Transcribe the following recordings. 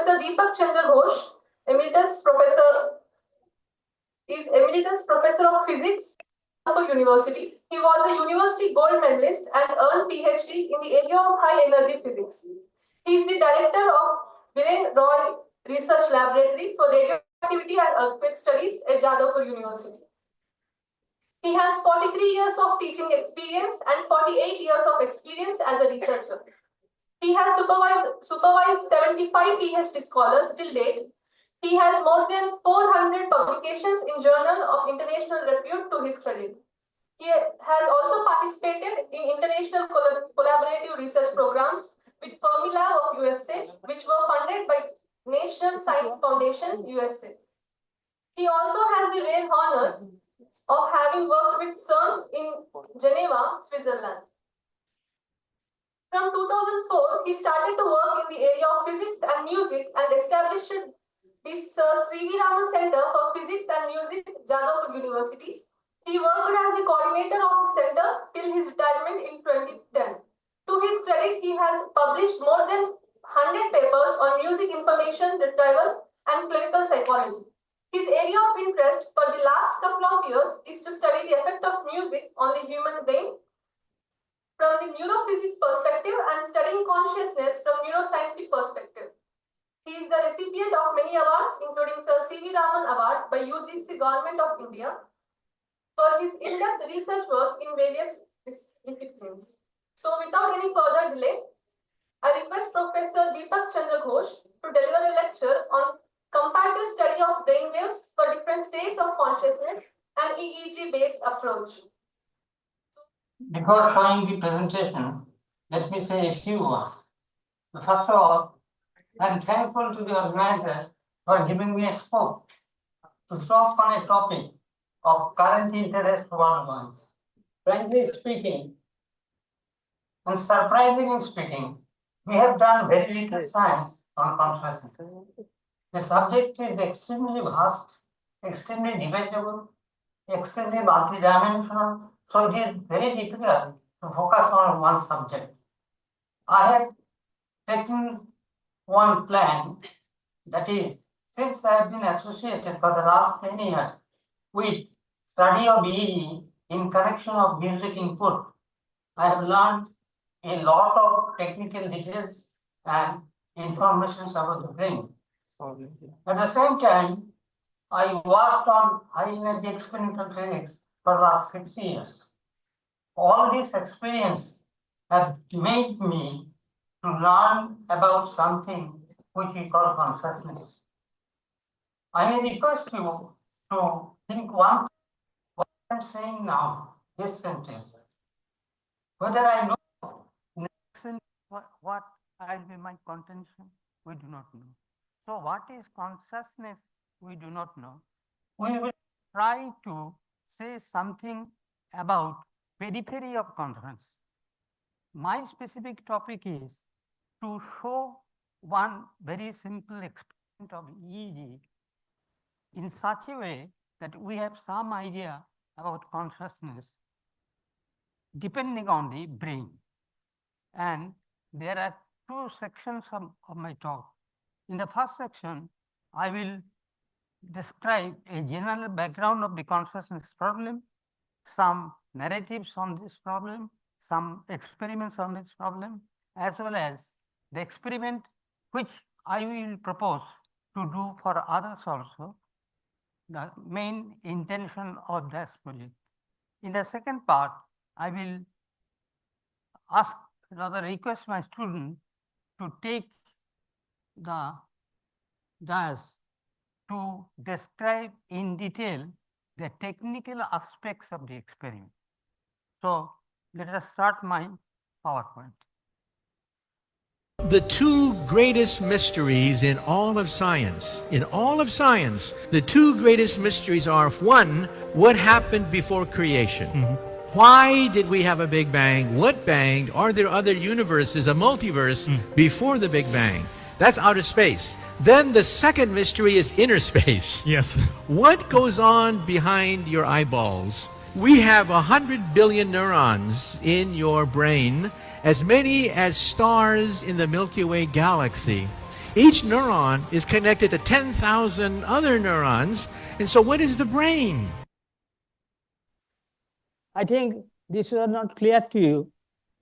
Professor Dipak Chandra Ghosh, Emeritus Professor of Physics at University. He was a university gold medalist and earned PhD in the area of high energy physics. He is the director of Viren Roy Research Laboratory for Radioactivity and Earthquake Studies at Jadavpur University. He has 43 years of teaching experience and 48 years of experience as a researcher. He has supervised 75 PhD scholars till date. He has more than 400 publications in Journal of International Repute to his credit. He has also participated in international collaborative research programs with Fermilab of USA, which were funded by National Science Foundation, USA. He also has the rare honor of having worked with CERN in Geneva, Switzerland. From 2004, he started to work in the area of physics and music and established this C.V. Raman Center for Physics and Music, Jadavpur University. He worked as the coordinator of the center till his retirement in 2010. To his credit, he has published more than 100 papers on music information retrieval and clinical psychology. His area of interest for the last couple of years is to study the effect of music on the human brain from the neurophysics perspective and studying consciousness from neuroscientific perspective. He is the recipient of many awards, including Sir C.V. Raman Award by UGC Government of India for his in-depth research work in various disciplines. So without any further delay, I request Professor Dipak Chandra Ghosh to deliver a lecture on comparative study of brain waves for different states of consciousness and EEG-based approach. Before showing the presentation, let me say a few words. First of all, I am thankful to the organizer for giving me a scope to talk on a topic of current interest worldwide. Frankly speaking, and surprisingly speaking, we have done very little science on consciousness. The subject is extremely vast, extremely debatable, extremely multidimensional, so it is very difficult to focus on one subject. I have taken one plan, that is, since I have been associated for the last 10 years with study of EEG in connection of music input, I have learned a lot of technical details and information about the brain. At the same time, I worked on high energy experimental physics for the last 6 years. All this experience have made me to learn about something which we call consciousness. I may request you to think what I'm saying now, this sentence. Whether I know next sentence what will be my contention, we do not know. So what is consciousness, we do not know. We will try to say something about periphery of consciousness. My specific topic is to show one very simple experiment of EEG in such a way that we have some idea about consciousness depending on the brain. And there are two sections of my talk. In the first section, I will describe a general background of the consciousness problem, some narratives on this problem, some experiments on this problem, as well as the experiment which I will propose to do for others also, the main intention of this project. In the second part, I will request my student to take the dais to describe in detail the technical aspects of the experiment. So let us start my PowerPoint. The two greatest mysteries in all of science, the two greatest mysteries are, one, what happened before creation? Why did we have a Big Bang? What banged? Are there other universes, a multiverse, before the Big Bang? That's outer space. Then the second mystery is inner space. Yes. What goes on behind your eyeballs? We have 100 billion neurons in your brain, as many as stars in the Milky Way galaxy. Each neuron is connected to 10,000 other neurons. And so what is the brain? I think this was not clear to you.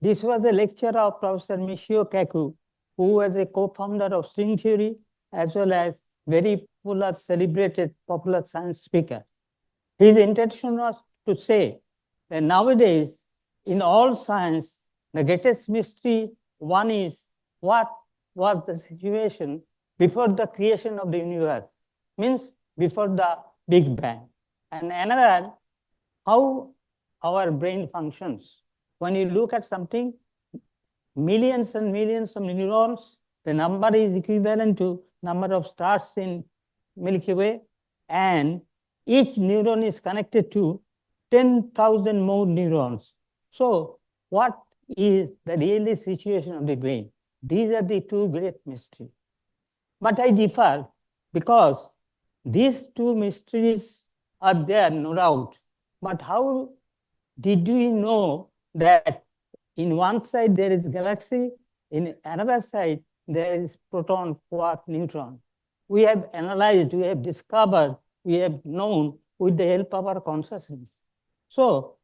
This was a lecture of Professor Michio Kaku, who was a co-founder of string theory, as well as very popular, celebrated popular science speaker. His intention was to say that nowadays, in all science, the greatest mystery, one is what was the situation before the creation of the universe, means before the Big Bang. And another, how our brain functions. When you look at something, millions and millions of neurons, the number is equivalent to number of stars in Milky Way, and each neuron is connected to 10,000 more neurons. So what is the really situation of the brain? These are the two great mysteries. But I differ, because these two mysteries are there, no doubt. But how did we know that in one side there is galaxy, in another side there is proton, quark, neutron? We have analyzed, we have discovered, we have known with the help of our consciousness. So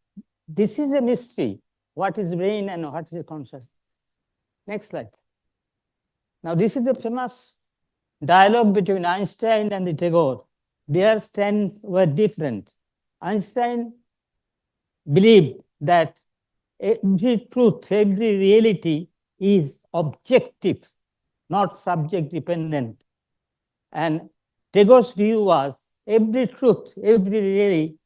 this is a mystery. What is brain and what is consciousness? Next slide. Now this is the famous dialogue between Einstein and the Tagore. Their stands were different. Einstein believed that every truth, every reality is objective, not subject dependent. And Tagore's view was every truth, every reality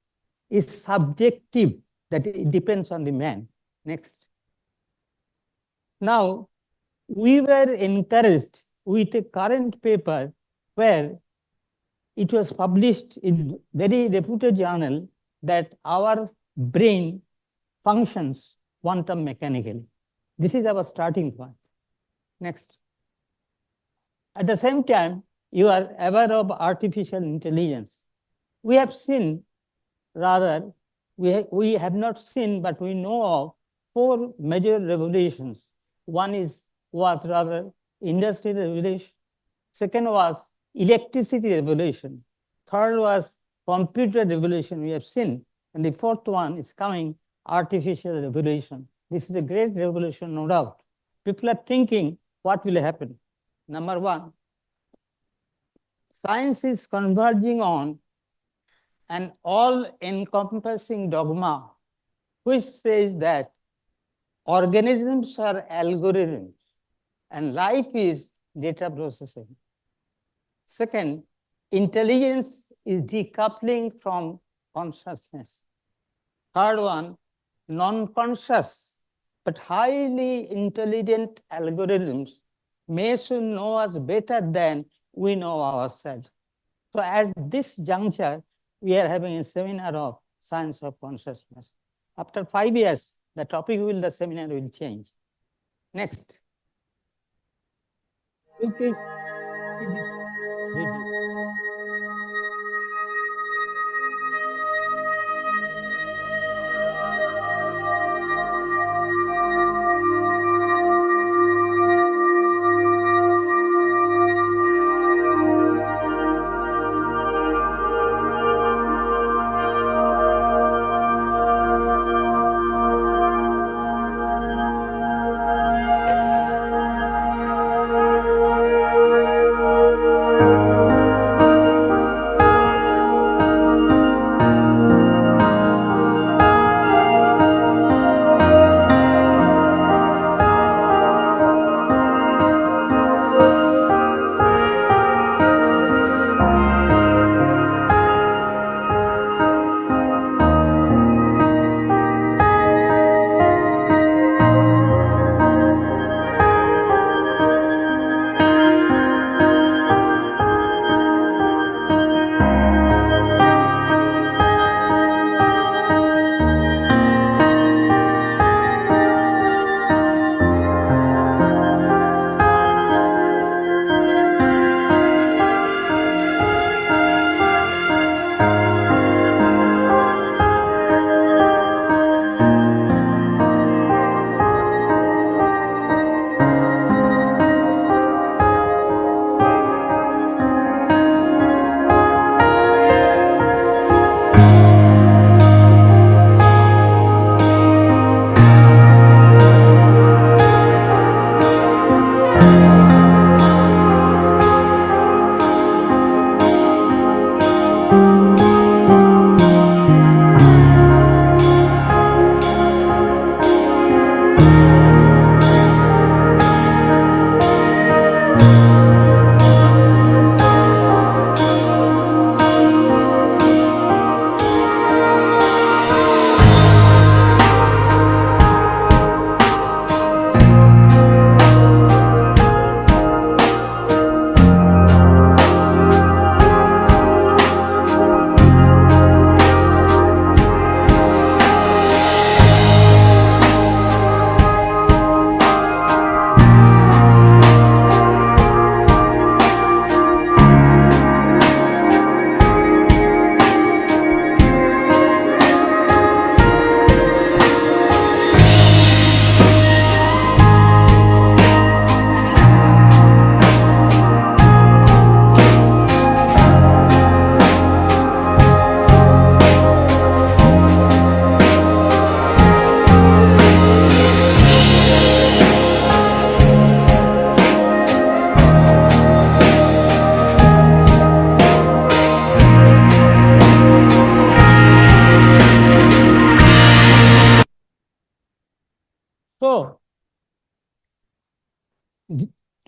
is subjective, that it depends on the man. Next. Now, we were encouraged with a current paper where it was published in very reputed journal that our brain functions quantum mechanically. This is our starting point. Next. At the same time, you are aware of artificial intelligence. We have seen, rather, we have not seen, but we know of 4 major revolutions. One was rather industrial revolution. Second was electricity revolution. Third was computer revolution, we have seen. And the fourth one is coming, artificial revolution. This is a great revolution, no doubt. People are thinking, what will happen? Number one, science is converging on an all-encompassing dogma, which says that organisms are algorithms and life is data processing. Second, intelligence is decoupling from consciousness. Third one, non-conscious but highly intelligent algorithms may soon know us better than we know ourselves. So at this juncture, we are having a seminar of science of consciousness. After 5 years, the topic the seminar will change. Next. Please see this video.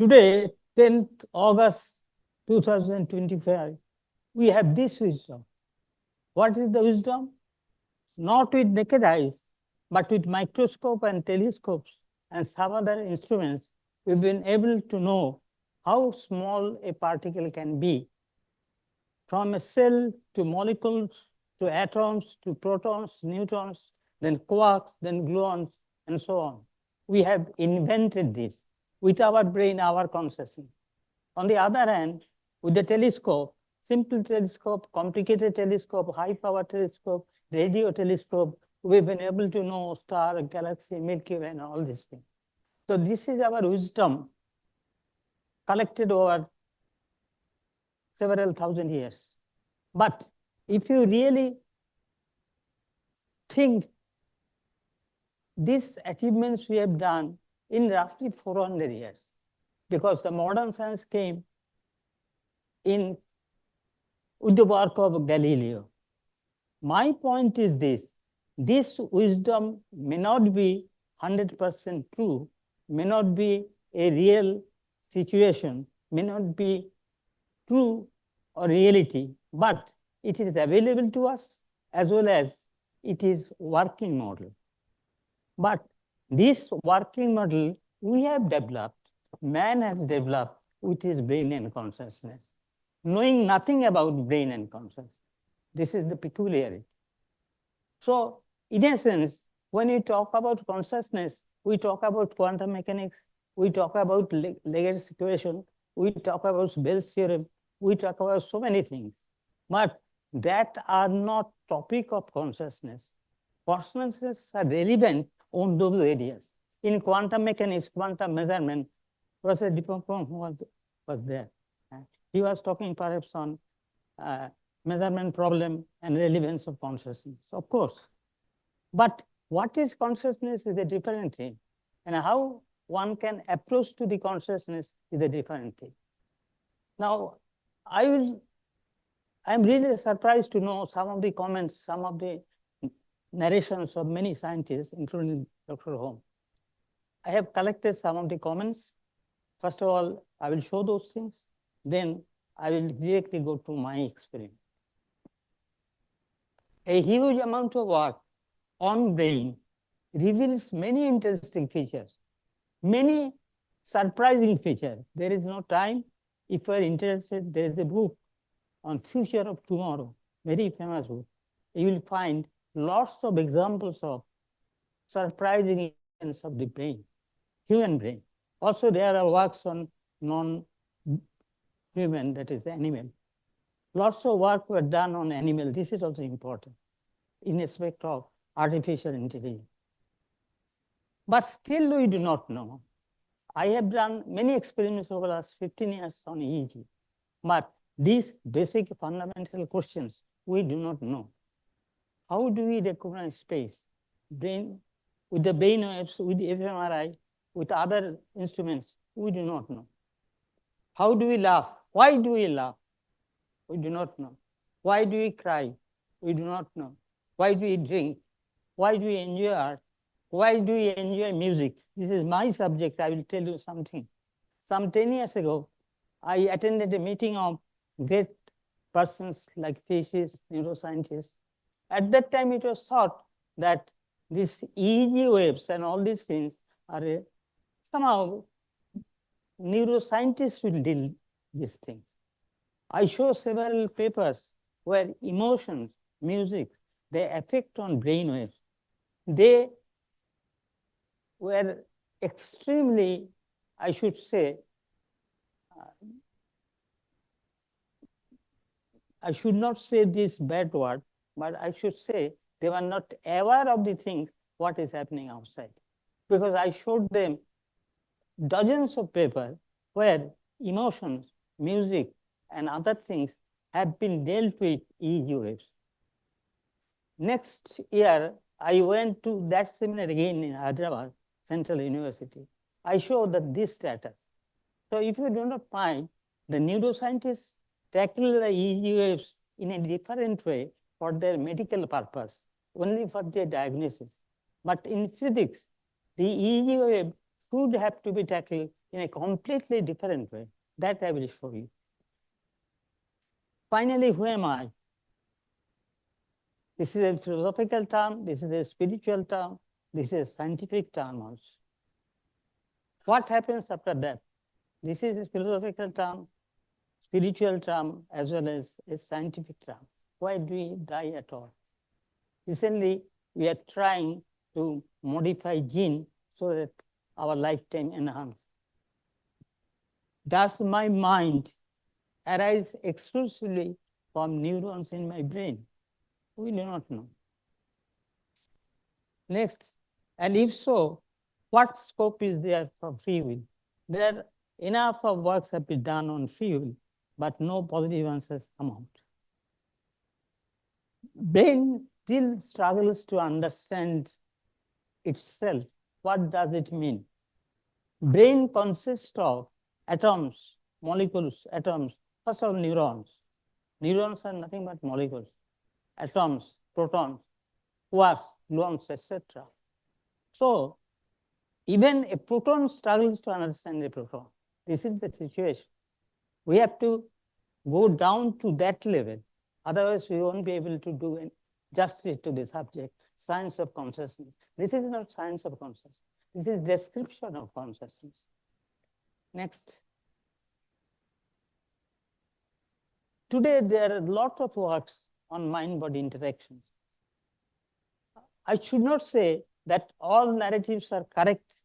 Today, 10th August 2025, we have this wisdom. What is the wisdom? Not with naked eyes, but with microscope and telescopes and some other instruments, we've been able to know how small a particle can be, from a cell to molecules, to atoms, to protons, neutrons, then quarks, then gluons, and so on. We have invented this with our brain, our consciousness. On the other hand, with the telescope, simple telescope, complicated telescope, high power telescope, radio telescope, we've been able to know star, galaxy, Milky Way, and all these things. So this is our wisdom collected over several thousand years. But if you really think these achievements we have done in roughly 400 years, because the modern science came in with the work of Galileo. My point is this wisdom may not be 100% true, may not be a real situation, may not be true or reality, but it is available to us as well as it is working model. But this working model we have developed, man has developed with his brain and consciousness, knowing nothing about brain and consciousness. This is the peculiarity. So, in a sense, when we talk about consciousness, we talk about quantum mechanics, we talk about Leger's equation, we talk about Bell's theorem, we talk about so many things. But that are not topic of consciousness. Consciousness are relevant on those areas. In quantum mechanics, quantum measurement, Professor Dipak was there. He was talking perhaps on measurement problem and relevance of consciousness, of course. But what is consciousness is a different thing. And how one can approach to the consciousness is a different thing. Now, I'm really surprised to know some of the comments, some of the narrations of many scientists, including Dr. Holm. I have collected some of the comments. First of all, I will show those things. Then I will directly go to my experiment. A huge amount of work on brain reveals many interesting features, many surprising features. There is no time. If you are interested, there is a book on future of tomorrow, very famous book. You will find lots of examples of surprising events of the brain, human brain. Also, there are works on non-human, that is animal. Lots of work were done on animal. This is also important in respect of artificial intelligence. But still we do not know. I have done many experiments over the last 15 years on EEG, but these basic fundamental questions we do not know. How do we recognize space? Brain, with the brain waves, with the fMRI, with other instruments, we do not know. How do we laugh? Why do we laugh? We do not know. Why do we cry? We do not know. Why do we drink? Why do we enjoy art? Why do we enjoy music? This is my subject. I will tell you something. Some 10 years ago, I attended a meeting of great persons like physicists, neuroscientists. At that time, it was thought that these EEG waves and all these things are somehow neuroscientists will deal these things. I show several papers where emotions, music, they affect on brain waves. They were extremely, I should say, I should not say this bad word, but I should say they were not aware of the things, what is happening outside. Because I showed them dozens of papers where emotions, music, and other things have been dealt with EEG waves. Next year, I went to that seminar again in Hyderabad, Central University. I showed that this status. So if you do not find, the neuroscientists tackle the EEG waves in a different way for their medical purpose, only for their diagnosis. But in physics, the EEG wave should have to be tackled in a completely different way. That I will show you. Finally, who am I? This is a philosophical term, this is a spiritual term, this is a scientific term also. What happens after death? This is a philosophical term, spiritual term, as well as a scientific term. Why do we die at all? Recently, we are trying to modify gene so that our lifetime enhance. Does my mind arise exclusively from neurons in my brain? We do not know. Next, and if so, what scope is there for free will? There enough of works have been done on free will, but no positive answers come out. Brain still struggles to understand itself. What does it mean? Brain consists of atoms, molecules, atoms, first of all neurons. Neurons are nothing but molecules, atoms, protons, quarks, gluons, etc. So, even a proton struggles to understand a proton. This is the situation. We have to go down to that level. Otherwise, we won't be able to do justice to the subject, science of consciousness. This is not science of consciousness. This is description of consciousness. Next. Today, there are a lot of works on mind-body interactions. I should not say that all narratives are correct,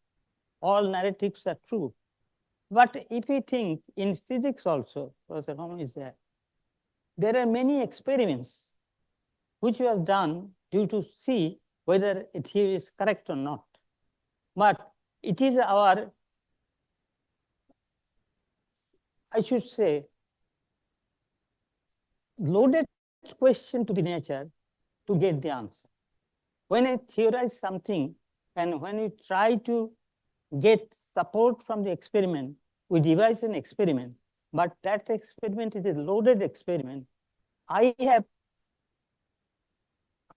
all narratives are true. But if we think in physics also, Professor Hom is there are many experiments which was done due to see whether a theory is correct or not. But it is our, I should say, loaded question to the nature to get the answer. When I theorize something and when we try to get support from the experiment, we devise an experiment, but that experiment is a loaded experiment. I have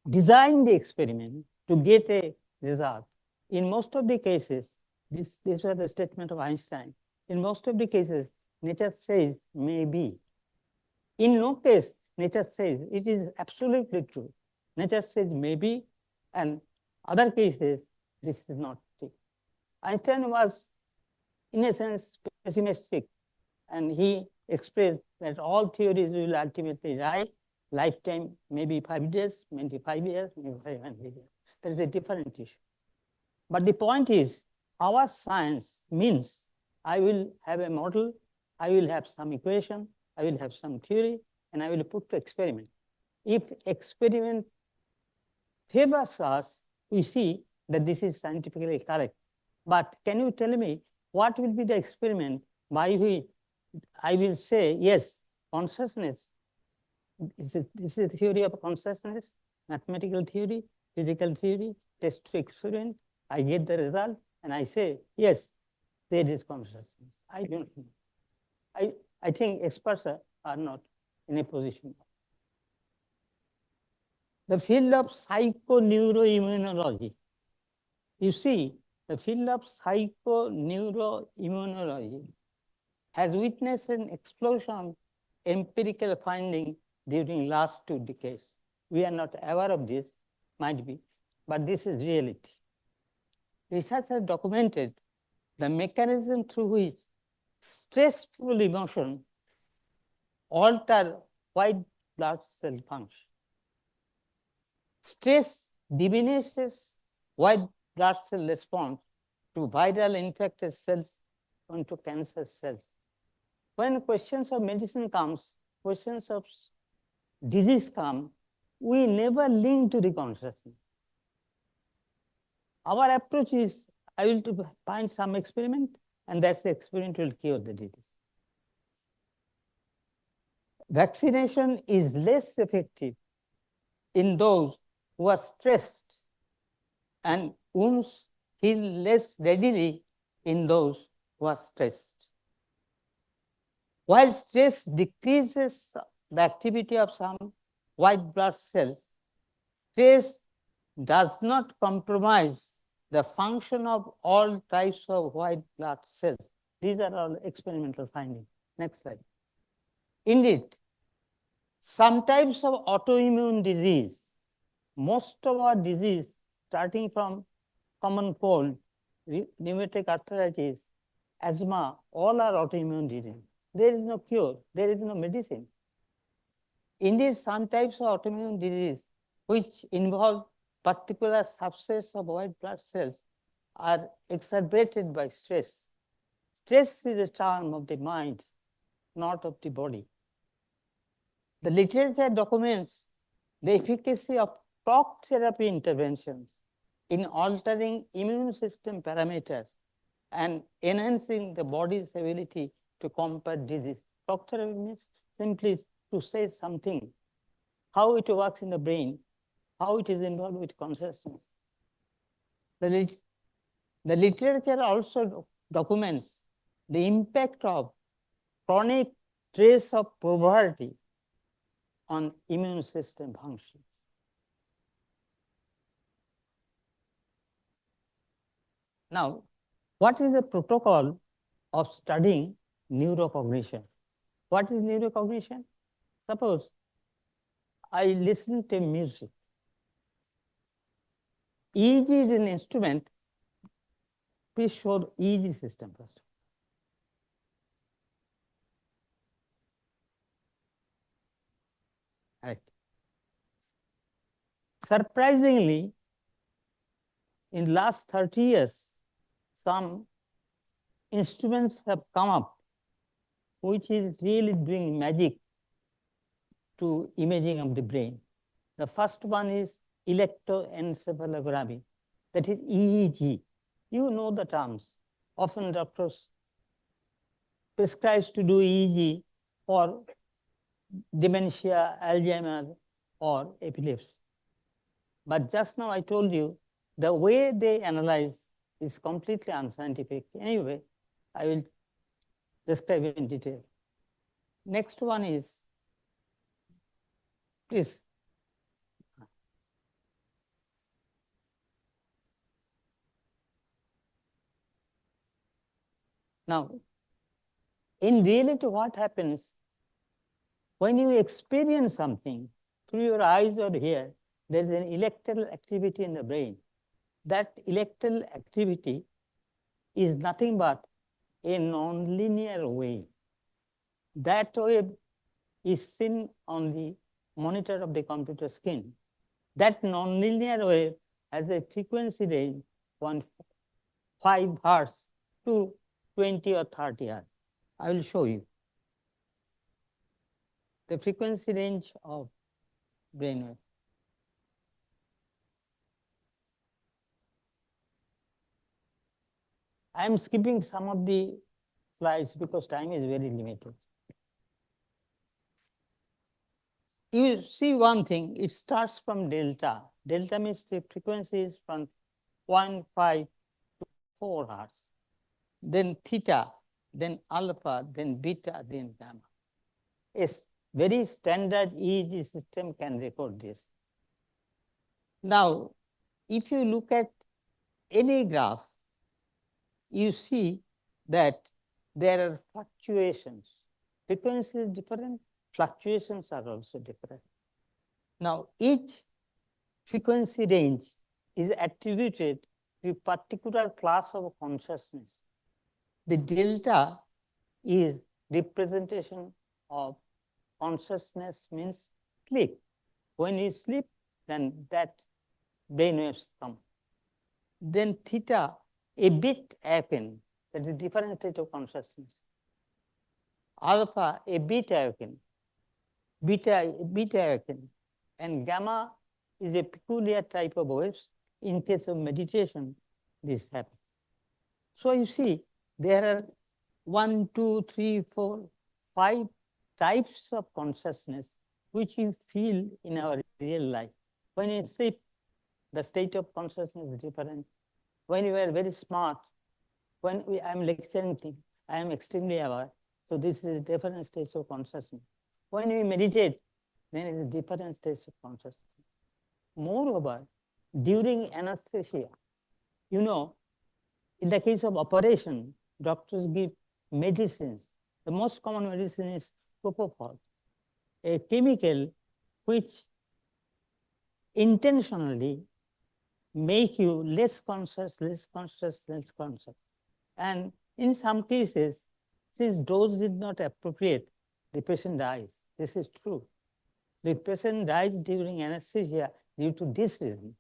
designed the experiment to get a result. In most of the cases, this was the statement of Einstein. In most of the cases, nature says maybe. In no case, nature says it is absolutely true. Nature says maybe, and other cases, this is not true. Einstein was, in a sense, pessimistic, and he expressed that all theories will ultimately die. Lifetime maybe 5 days, maybe 5 years, maybe 500 years. That is a different issue. But the point is, our science means I will have a model, I will have some equation, I will have some theory, and I will put to experiment. If experiment favors us, we see that this is scientifically correct. But can you tell me what will be the experiment by which I will say, yes, consciousness, this is a theory of consciousness, mathematical theory, physical theory, test to experiment, I get the result, and I say, yes, there is consciousness. I don't know. I think experts are not in a position. The field of psychoneuroimmunology. You see, the field of psychoneuroimmunology has witnessed an explosion of empirical finding during last 2 decades. We are not aware of this, might be, but this is reality. Research has documented the mechanism through which stressful emotion alter white blood cell function. Stress diminishes white blood cell response to viral infected cells onto cancer cells. When questions of medicine comes, questions of disease come, we never link to the consciousness. Our approach is, I will to find some experiment, and that's the experiment will cure the disease. Vaccination is less effective in those who are stressed, and wounds heal less readily in those who are stressed. While stress decreases the activity of some white blood cells, stress does not compromise the function of all types of white blood cells. These are all experimental findings. Next slide. Indeed, some types of autoimmune disease, most of our disease, starting from common cold, rheumatic arthritis, asthma, all are autoimmune disease. There is no cure, there is no medicine. Indeed, some types of autoimmune disease which involve particular subsets of white blood cells are exacerbated by stress. Stress is a charm of the mind, not of the body. The literature documents the efficacy of talk therapy interventions in altering immune system parameters and enhancing the body's ability to combat disease. Talk therapy means simply to say something, how it works in the brain, how it is involved with consciousness. The literature also documents the impact of chronic stress of poverty on immune system function. Now, what is the protocol of studying neurocognition? What is neurocognition? Suppose I listen to music. EEG is an instrument. Please show EEG system first. Right. Surprisingly, in last 30 years, some instruments have come up which is really doing magic to imaging of the brain. The first one is electroencephalography, that is EEG. You know the terms. Often doctors prescribe to do EEG for dementia, Alzheimer, or epilepsy. But just now I told you, the way they analyze is completely unscientific. Anyway, I will describe it in detail. Next one is, please. Now, in reality, what happens when you experience something through your eyes or ear, there is an electrical activity in the brain. That electrical activity is nothing but a nonlinear wave. That wave is seen on the monitor of the computer screen. That nonlinear wave has a frequency range from 5 hertz to 20 or 30 hertz. I will show you the frequency range of brainwave. I am skipping some of the slides because time is very limited. You see one thing, it starts from delta. Delta means the frequency is from 0.5 to 4 hertz. Then theta, then alpha, then beta, then gamma. Yes, very standard EEG system can record this. Now, if you look at any graph, you see that there are fluctuations. Frequency is different, fluctuations are also different. Now, each frequency range is attributed to a particular class of consciousness. The delta is representation of consciousness, means sleep. When you sleep, then that brainwaves come. Then theta, a bit awaken, that is a different state of consciousness. Alpha, a beta awaken, beta awaken, and gamma is a peculiar type of waves. In case of meditation, this happens. So you see, there are 1, 2, 3, 4, 5 types of consciousness which we feel in our real life. When you sleep, the state of consciousness is different. When you are very smart, when I am lecturing things, I am extremely aware. So this is a different state of consciousness. When we meditate, then it is a different state of consciousness. Moreover, during anesthesia, you know, in the case of operation, doctors give medicines. The most common medicine is propofol, a chemical which intentionally make you less conscious, less conscious, less conscious. And in some cases, since dose is not appropriate, the patient dies. This is true. The patient dies during anesthesia due to this reason,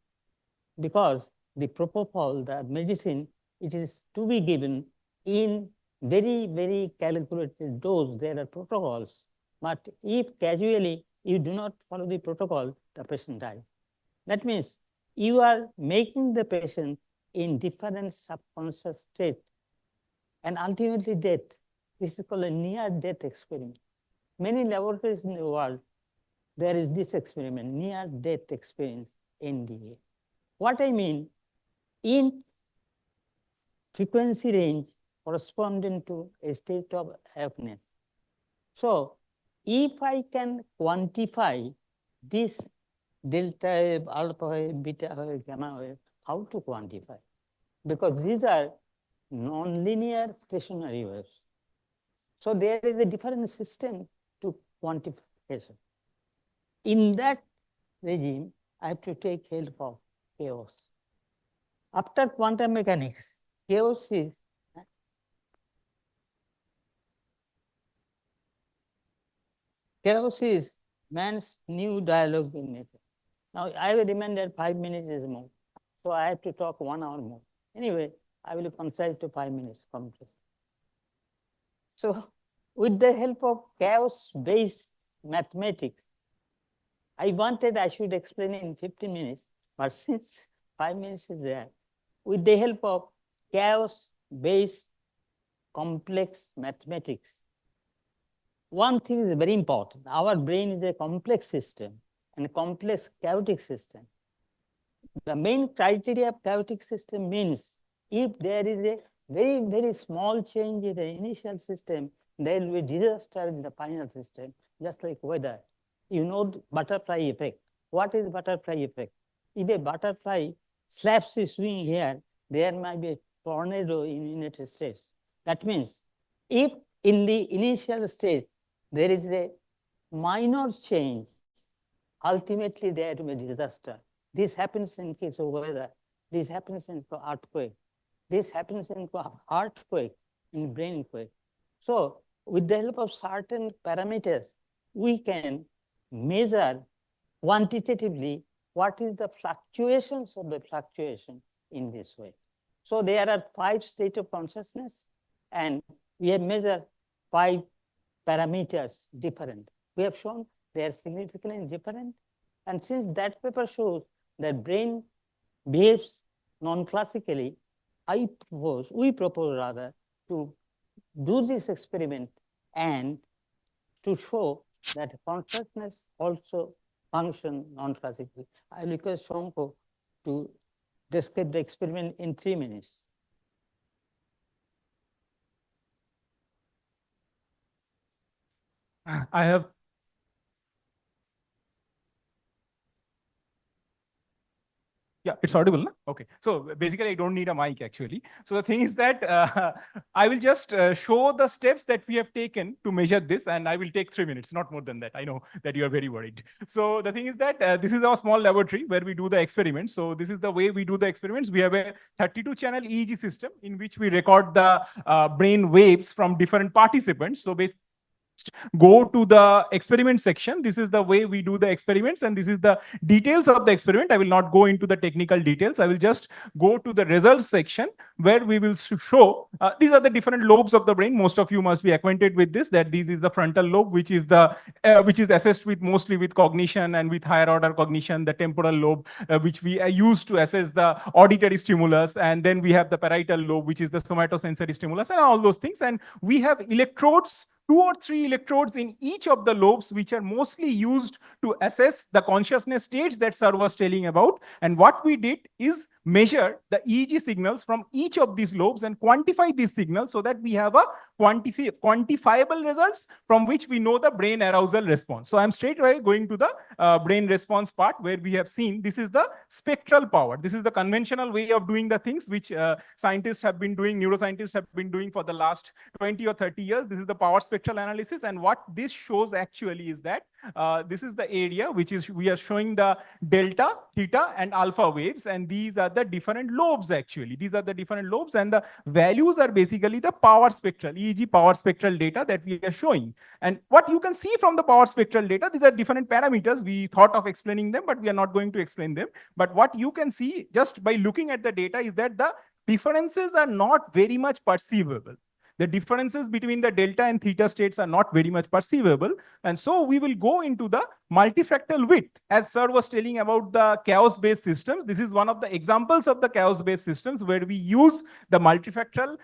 because the propofol, the medicine, it is to be given in very, very calculated dose. There are protocols, but if casually you do not follow the protocol, the patient dies. That means you are making the patient in different subconscious state and ultimately death. This is called a near-death experiment. Many laboratories in the world, there is this experiment, near-death experience, NDA. What I mean, in frequency range corresponding to a state of awareness. So, if I can quantify this delta wave, alpha wave, beta wave, gamma wave, how to quantify? Because these are non-linear stationary waves. So there is a different system to quantification. In that regime, I have to take help of chaos. After quantum mechanics, chaos is man's new dialogue in nature. Now, I will remind that 5 minutes is more. So I have to talk 1 hour more. Anyway, I will concise to 5 minutes compress. So with the help of chaos-based mathematics, I wanted I should explain it in 15 minutes, but since 5 minutes is there, with the help of chaos-based complex mathematics, one thing is very important. Our brain is a complex system and a complex chaotic system. The main criteria of chaotic system means if there is a very, very small change in the initial system, there will be disaster in the final system, just like weather. You know butterfly effect. What is butterfly effect? If a butterfly slaps its wing here, there might be a tornado in United States. That means if in the initial state there is a minor change, ultimately there will be disaster. This happens in case of weather. This happens in earthquake. This happens in earthquake, in brainquake. So with the help of certain parameters, we can measure quantitatively what is the fluctuations of the fluctuation in this way. So there are 5 states of consciousness, and we have measured 5 parameters different. We have shown they are significantly different. And since that paper shows that brain behaves non-classically, we propose rather to do this experiment and to show that consciousness also function non-classically. I request Shonko to describe the experiment in 3 minutes. I have Yeah, it's audible, no? Okay. So basically, I don't need a mic actually. So the thing is that I will just show the steps that we have taken to measure this, and I will take 3 minutes, not more than that. I know that you are very worried. So the thing is that this is our small laboratory where we do the experiments. So this is the way we do the experiments. We have a 32-channel EEG system in which we record the brain waves from different participants. So basically, go to the experiment section. This is the way we do the experiments, and this is the details of the experiment. I will not go into the technical details. I will just go to the results section where we will show these are the different lobes of the brain. Most of you must be acquainted with this, that this is the frontal lobe, which is the which is assessed with mostly with cognition and with higher order cognition. The temporal lobe, which we use to assess the auditory stimulus, and then we have the parietal lobe, which is the somatosensory stimulus, and all those things. And we have electrodes, 2 or 3 electrodes in each of the lobes, which are mostly used to assess the consciousness states that Sir was telling about. And what we did is measure the EEG signals from each of these lobes and quantify these signals so that we have a quantifiable results from which we know the brain arousal response. So I'm straight away going to the brain response part, where we have seen this is the spectral power. This is the conventional way of doing the things which scientists have been doing, neuroscientists have been doing for the last 20 or 30 years. This is the power spectral analysis. And what this shows actually is that this is the area which is, we are showing the delta, theta, and alpha waves. And these are the different lobes actually. These are the different lobes, and the values are basically the power spectral, EEG power spectral data that we are showing. And what you can see from the power spectral data, these are different parameters. We thought of explaining them, but we are not going to explain them. But what you can see just by looking at the data is that the differences are not very much perceivable. The differences between the delta and theta states are not very much perceivable. And so we will go into the multifractal width. As sir was telling about the chaos-based systems, this is one of the examples of the chaos-based systems where we use the multifractal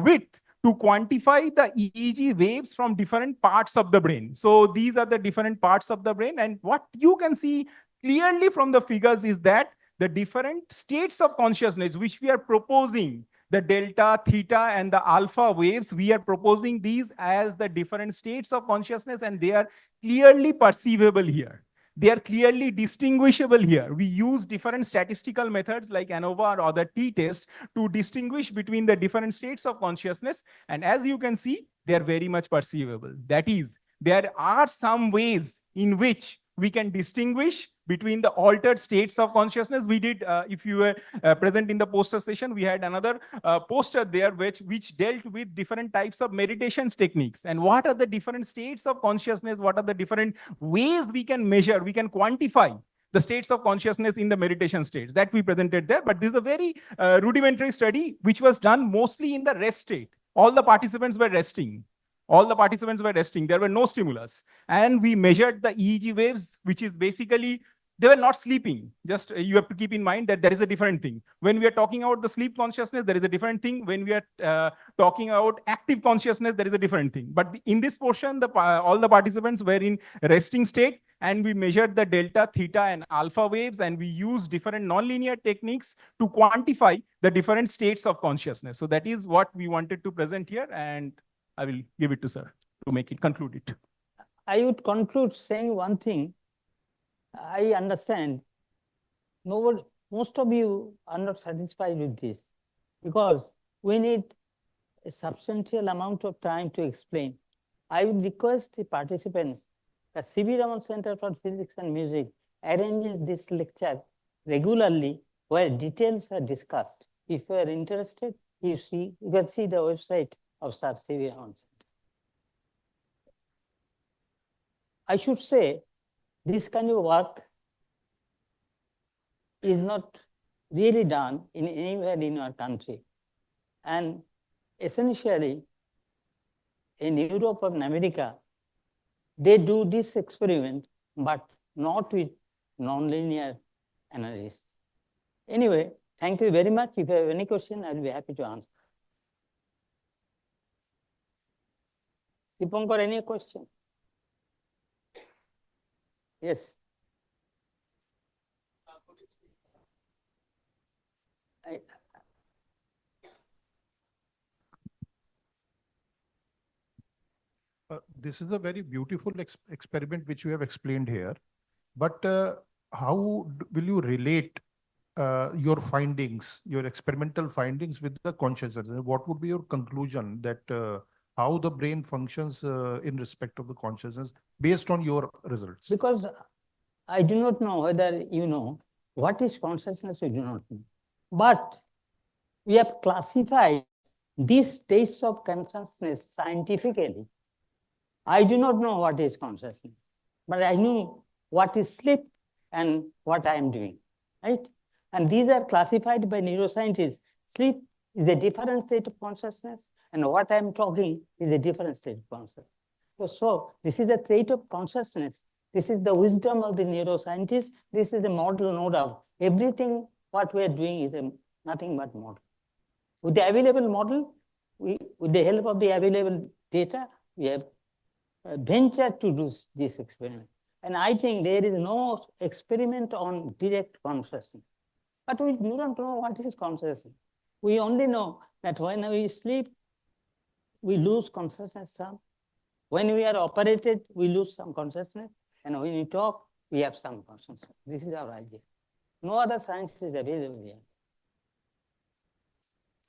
width to quantify the EEG waves from different parts of the brain. So these are the different parts of the brain. And what you can see clearly from the figures is that the different states of consciousness which we are proposing, the delta, theta, and the alpha waves, we are proposing these as the different states of consciousness, and they are clearly perceivable here. They are clearly distinguishable here. We use different statistical methods like ANOVA or other t-test to distinguish between the different states of consciousness. And as you can see, they are very much perceivable. That is, there are some ways in which we can distinguish between the altered states of consciousness. We did, if you were present in the poster session, we had another poster there which dealt with different types of meditations techniques. And what are the different states of consciousness? What are the different ways we can measure, we can quantify the states of consciousness in the meditation states that we presented there. But this is a very rudimentary study which was done mostly in the rest state. All the participants were resting. All the participants were resting. There were no stimulus. And we measured the EEG waves, which is basically, they were not sleeping. Just you have to keep in mind that there is a different thing. When we are talking about the sleep consciousness, there is a different thing. When we are talking about active consciousness, there is a different thing. But in this portion, all the participants were in resting state, and we measured the delta, theta, and alpha waves, and we used different nonlinear techniques to quantify the different states of consciousness. So that is what we wanted to present here, and I will give it to sir to make it conclude it. I would conclude saying one thing. I understand most of you are not satisfied with this, because we need a substantial amount of time to explain. I would request the participants that C.V. Raman Center for Physics and Music arranges this lecture regularly where details are discussed. If you are interested, you can see the website of Sir C.V. Raman Center. I should say, this kind of work is not really done in anywhere in our country. And essentially, in Europe and America, they do this experiment, but not with nonlinear analysis. Anyway, thank you very much. If you have any question, I'll be happy to answer. Dipankar, any question? Yes. This is a very beautiful experiment which you have explained here. But how will you relate your findings, your experimental findings with the consciousness? What would be your conclusion that how the brain functions in respect of the consciousness based on your results? Because I do not know whether you know what is consciousness, we do not know. But we have classified these states of consciousness scientifically. I do not know what is consciousness, but I know what is sleep and what I am doing, right? And these are classified by neuroscientists. Sleep is a different state of consciousness, and what I am talking is a different state of consciousness. So this is a trait of consciousness. This is the wisdom of the neuroscientists. This is the model, no doubt. Everything what we are doing is nothing but model. With the available model, with the help of the available data, we have ventured to do this experiment. And I think there is no experiment on direct consciousness. But we do not know what is consciousness. We only know that when we sleep, we lose consciousness some. When we are operated, we lose some consciousness. And when we talk, we have some consciousness. This is our idea. No other science is available here.